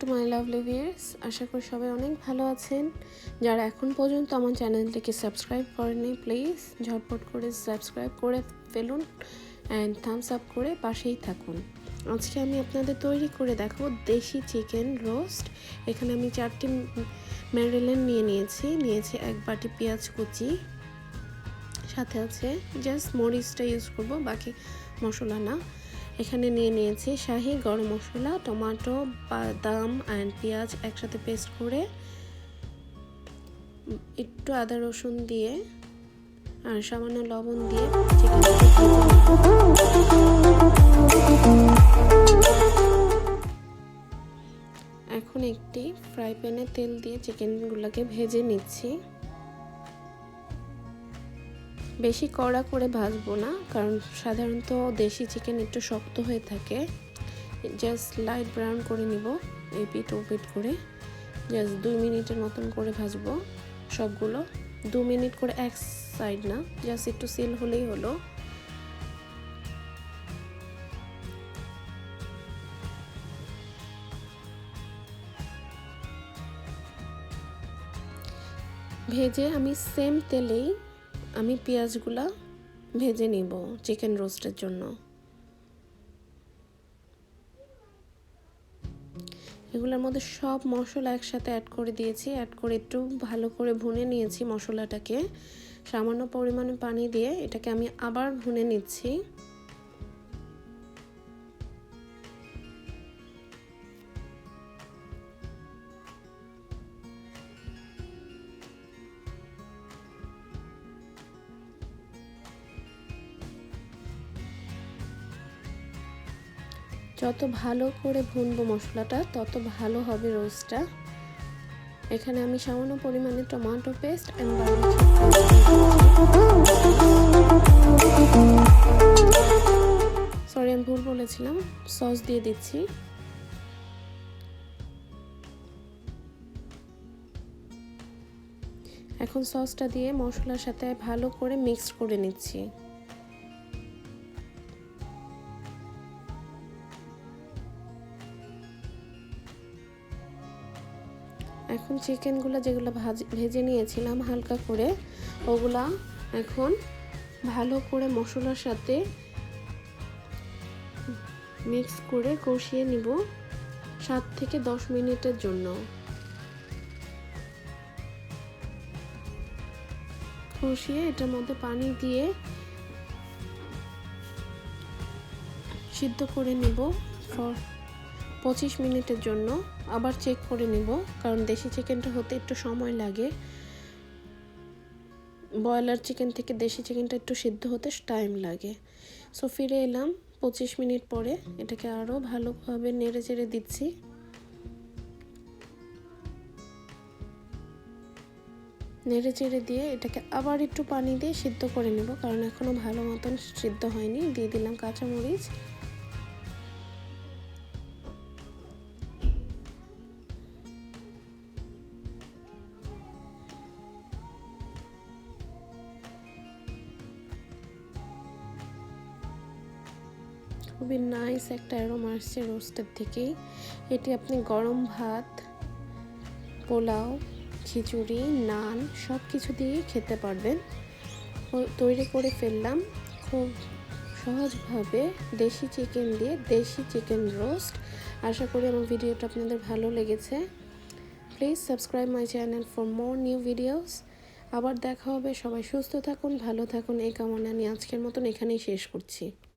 To my lovely viewers, আশা করি সবাই অনেক ভালো আছেন। যারা এখন পর্যন্ত আমার চ্যানেলটিকে সাবস্ক্রাইব করেনি প্লিজ ঝটপট করে সাবস্ক্রাইব করে ফেলুন অ্যান্ড থামস আপ করে পাশেই থাকুন। আজকে আমি আপনাদের তৈরি করে দেখাবো দেশি চিকেন রোস্ট। এখানে আমি 4টি ম্যারিনেড নিয়েছি 1 বাটি পেঁয়াজ কুচি, সাথে আছে জাস্ট মরিচটা ইউজ করব, বাকি মশলা না। এখানে নিয়েছি শাহি গরম মশলা, টমেটো, বাদাম অ্যান্ড পেঁয়াজ একসাথে পেস্ট করে, একটু আদা রসুন দিয়ে আর সামান্য লবণ দিয়ে চিকেনটাকে ভেজে নেব। এখন একটি ফ্রাই প্যানে তেল দিয়ে চিকেনগুলোকে ভেজে নিচ্ছি। বেশি কড়া করে ভাজবো না, কারণ সাধারণত দেশি চিকেন একটু শক্ত হয়ে থাকে। জাস্ট লাইট ব্রাউন করে নিব, এই পিঠ ও পিঠ করে। জাস্ট 2 মিনিটের মতন করে ভাজবো সবগুলো। 2 মিনিট করে এক সাইড না, জাস্ট একটু সিল হলেই হলো। ভেজে আমি সেম তেলেই আমি পেঁয়াজগুলা ভেজে নিব চিকেন রোস্টের জন্য। এগুলোর মধ্যে সব মশলা একসাথে অ্যাড করে দিয়েছি, অ্যাড করে একটু ভালো করে ভুনে নিয়েছি মশলাটাকে। সামান্য পরিমাণে পানি দিয়ে এটাকে আমি আবার ভুনে নিচ্ছি। যত ভালো করে ভুনবো মশলাটা তত ভালো হবে রোস্টটা। এখানে আমি সামান্য পরিমাণে tomato paste and garlic paste দিয়ে দিচ্ছি, সরি আমি ভুল বলেছিলাম, সস দিয়ে দিচ্ছি। এখন সসটা দিয়ে মশলার সাথে ভালো করে মিক্স করে নিচ্ছি। এখন চিকেনগুলো যেগুলো ভেজে নিয়েছিলাম হালকা করে, ওগুলা এখন ভালো করে মশলার সাথে মিক্স করে কষিয়ে নিব 7 থেকে 10 মিনিটের জন্য। কষিয়ে এটার মধ্যে পানি দিয়ে সিদ্ধ করে নিব ফর 25 মিনিটের জন্য। আবার চেক করে নিব, কারণ দেশি চিকেনটা হতে একটু সময় লাগে। ব্রয়লার চিকেন থেকে দেশি চিকেনটা একটু সিদ্ধ হতে টাইম লাগে। সো ফিরে এলাম 25 মিনিট পরে। এটাকে আরও ভালোভাবে নেড়ে চেড়ে দিচ্ছি। নেড়ে চেড়ে দিয়ে এটাকে আবার একটু পানি দিয়ে সিদ্ধ করে নেব, কারণ এখনও ভালো মতন সিদ্ধ হয়নি। দিয়ে দিলাম কাঁচামরিচ। খুবই নাইস একটা অ্যারোমা আসছে রোস্টের থেকেই। এটি আপনি গরম ভাত, পোলাও, খিচুড়ি, নান সব কিছু দিয়েই খেতে পারবেন। তৈরি করে ফেললাম খুব সহজভাবে দেশি চিকেন দিয়ে দেশি চিকেন রোস্ট। আশা করি আমার ভিডিওটা আপনাদের ভালো লেগেছে। Please subscribe my channel for more new videos. আবার দেখা হবে। সবাই সুস্থ থাকুন, ভালো থাকুন, এই কামনা নিয়ে আজকের মতন এখানেই শেষ করছি।